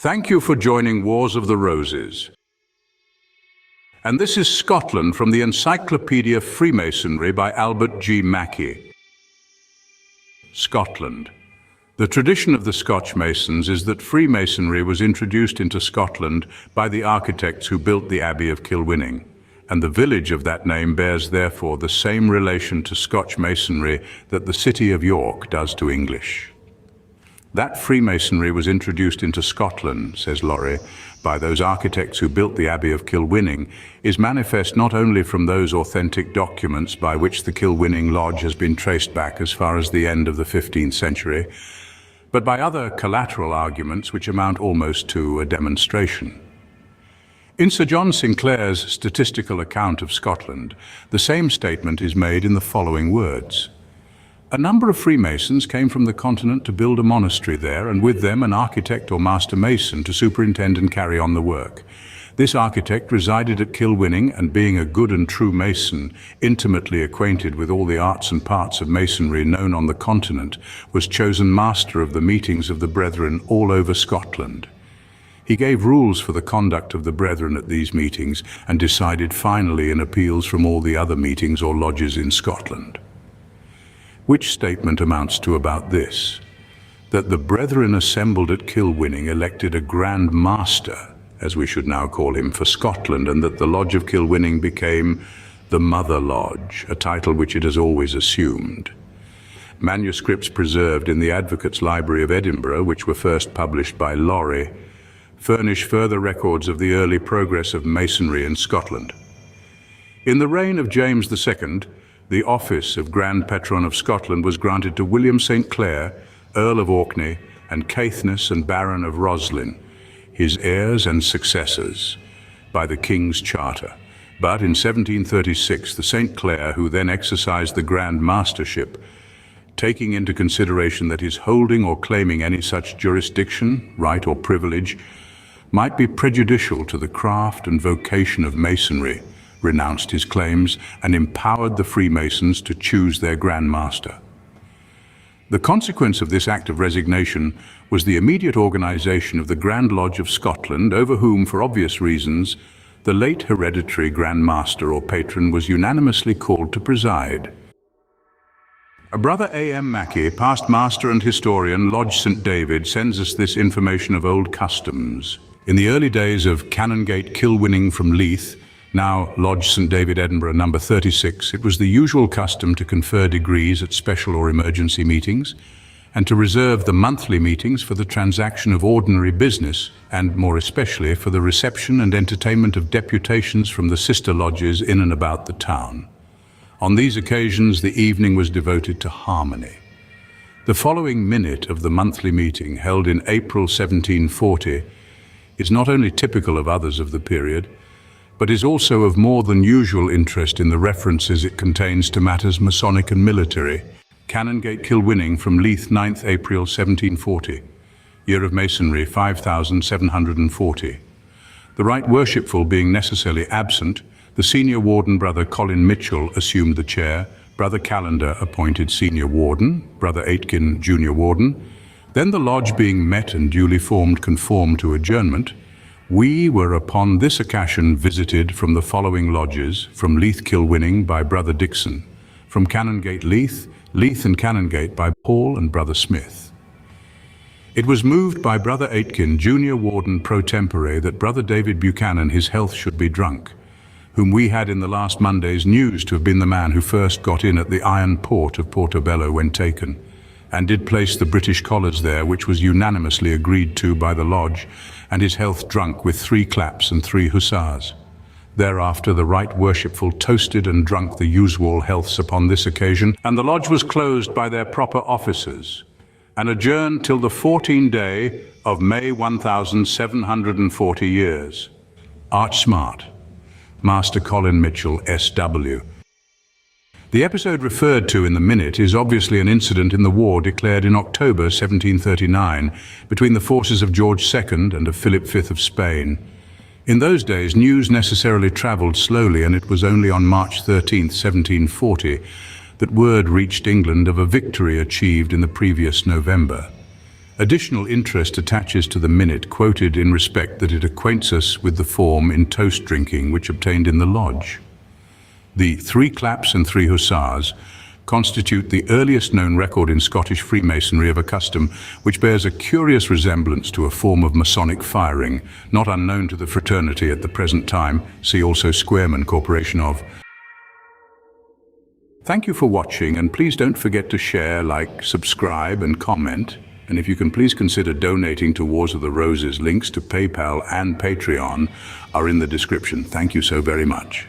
Thank you for joining Wars of the Roses. And this is Scotland from the Encyclopedia of Freemasonry by Albert G. Mackey. Scotland. The tradition of the Scotch Masons is that Freemasonry was introduced into Scotland by the architects who built the Abbey of Kilwinning, and the village of that name bears therefore the same relation to Scotch Masonry that the city of York does to English. That Freemasonry was introduced into Scotland, says Laurie, by those architects who built the Abbey of Kilwinning, is manifest not only from those authentic documents by which the Kilwinning Lodge has been traced back as far as the end of the 15th century, but by other collateral arguments which amount almost to a demonstration. In Sir John Sinclair's statistical account of Scotland, the same statement is made in the following words. A number of Freemasons came from the continent to build a monastery there, and with them an architect or master mason to superintend and carry on the work. This architect resided at Kilwinning, and being a good and true mason, intimately acquainted with all the arts and parts of masonry known on the continent, was chosen master of the meetings of the brethren all over Scotland. He gave rules for the conduct of the brethren at these meetings, and decided finally in appeals from all the other meetings or lodges in Scotland. Which statement amounts to about this, that the brethren assembled at Kilwinning elected a Grand Master, as we should now call him, for Scotland, and that the Lodge of Kilwinning became the Mother Lodge, a title which it has always assumed. Manuscripts preserved in the Advocates' Library of Edinburgh, which were first published by Laurie, furnish further records of the early progress of Masonry in Scotland. In the reign of James II, the office of Grand Patron of Scotland was granted to William St. Clair, Earl of Orkney, and Caithness and Baron of Roslin, his heirs and successors, by the King's Charter. But in 1736, the St. Clair, who then exercised the Grand Mastership, taking into consideration that his holding or claiming any such jurisdiction, right or privilege, might be prejudicial to the craft and vocation of Masonry, renounced his claims and empowered the Freemasons to choose their Grand Master. The consequence of this act of resignation was the immediate organization of the Grand Lodge of Scotland, over whom, for obvious reasons, the late hereditary Grand Master or patron was unanimously called to preside. Brother A.M. Mackey, past master and historian, Lodge St. David, sends us this information of old customs. In the early days of Canongate Kilwinning from Leith, now Lodge St. David, Edinburgh, number 36, it was the usual custom to confer degrees at special or emergency meetings, and to reserve the monthly meetings for the transaction of ordinary business, and more especially for the reception and entertainment of deputations from the sister lodges in and about the town. On these occasions, the evening was devoted to harmony. The following minute of the monthly meeting, held in April 1740, is not only typical of others of the period, but is also of more than usual interest in the references it contains to matters Masonic and military. Canongate Kilwinning from Leith, 9th April 1740. Year of Masonry, 5740. The Right Worshipful being necessarily absent, the senior warden, Brother Colin Mitchell, assumed the chair, Brother Callender appointed senior warden, Brother Aitken junior warden. Then the lodge being met and duly formed conformed to adjournment, we were upon this occasion visited from the following lodges: from Leith Kilwinning by Brother Dixon, from Canongate Leith, Leith and Canongate by Paul and Brother Smith. It was moved by Brother Aitken, junior warden pro tempore, that Brother David Buchanan his health should be drunk, whom we had in the last Monday's news to have been the man who first got in at the iron port of Portobello when taken, and did place the British collars there, which was unanimously agreed to by the lodge, and his health drunk with 3 claps and 3 hussars. Thereafter the Right Worshipful toasted and drunk the usual healths upon this occasion, and the lodge was closed by their proper officers, and adjourned till the 14th day of May 1740 years. Arch Smart, Master Colin Mitchell, S.W. The episode referred to in the minute is obviously an incident in the war declared in October 1739 between the forces of George II and of Philip V of Spain. In those days, news necessarily travelled slowly, and it was only on March 13, 1740, that word reached England of a victory achieved in the previous November. Additional interest attaches to the minute quoted in respect that it acquaints us with the form in toast drinking which obtained in the lodge. The 3 claps and 3 hussars constitute the earliest known record in Scottish Freemasonry of a custom which bears a curious resemblance to a form of Masonic firing, not unknown to the fraternity at the present time. See also Squareman Corporation of. Thank you for watching, and please don't forget to share, like, subscribe and comment. And if you can please consider donating to Wars of the Roses, links to PayPal and Patreon are in the description. Thank you so very much.